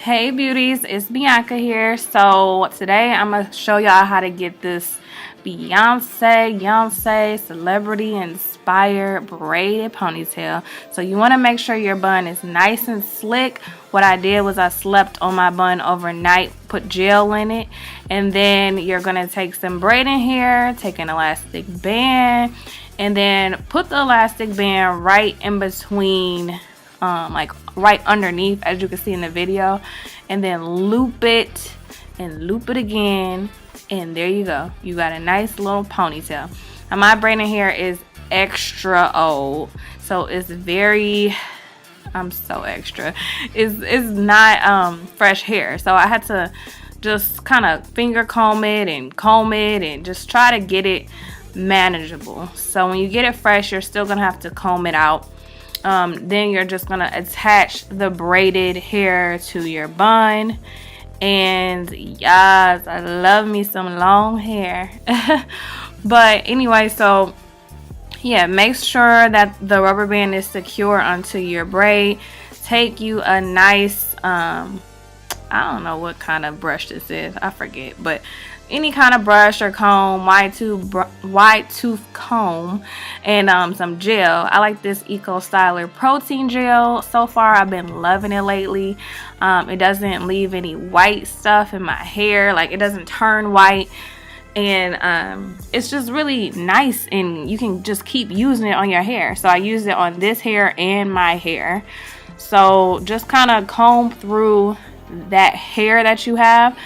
Hey beauties, it's Bianca here. So today I'm gonna show y'all how to get this Beyonce celebrity inspired braided ponytail. So you want to make sure your bun is nice and slick. What I did was I slept on my bun overnight, put gel in it, and then you're gonna take some braiding hair, take an elastic band, and then put the elastic band right in between, like right underneath, as you can see in the video, and then loop it and loop it again, and there you go. You got a nice little ponytail. Now my braiding hair is extra old, so it's very, I'm so extra. It's not fresh hair, so I had to just kind of finger comb it and just try to get it manageable. So when you get it fresh, you're still gonna have to comb it out. Then you're just gonna attach the braided hair to your bun. And yes, I love me some long hair. But anyway, so yeah, make sure that the rubber band is secure onto your braid. Take you a nice I don't know what kind of brush this is, I forget, but any kind of brush or comb, wide tooth comb, and some gel. I like this Eco Styler protein gel. So far I've been loving it lately. It doesn't leave any white stuff in my hair, like it doesn't turn white, and it's just really nice, and you can just keep using it on your hair. So I use it on this hair and my hair. So just kind of comb through that hair that you have,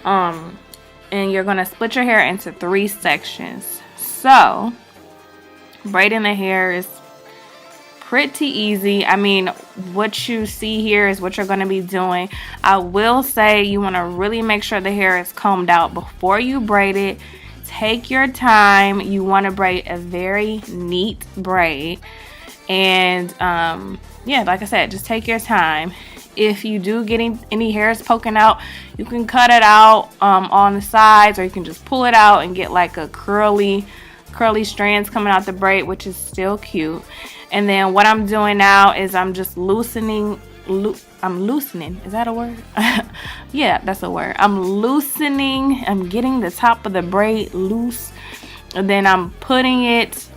and you're gonna split your hair into 3 sections. So braiding the hair is pretty easy. I mean, what you see here is what you're gonna be doing. I will say you want to really make sure the hair is combed out before you braid it. Take your time. You want to braid a very neat braid, and yeah, like I said, just take your time. If you do get any hairs poking out, you can cut it out on the sides, or you can just pull it out and get like a curly strands coming out the braid, which is still cute. And then what I'm doing now is I'm just loosening. I'm loosening. Is that a word? Yeah, that's a word. I'm loosening. I'm getting the top of the braid loose, and then I'm putting it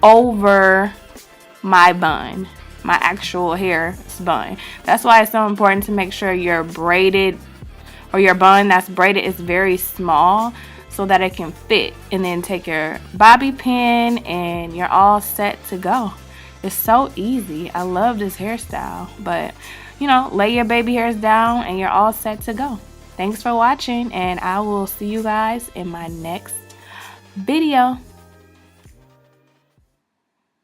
over my bun, my actual hair bun. That's why it's so important to make sure your braided, or your bun that's braided, is very small so that it can fit. And then take your bobby pin and you're all set to go. It's so easy. I love this hairstyle. But you know, lay your baby hairs down and you're all set to go. Thanks for watching, and I will see you guys in my next video.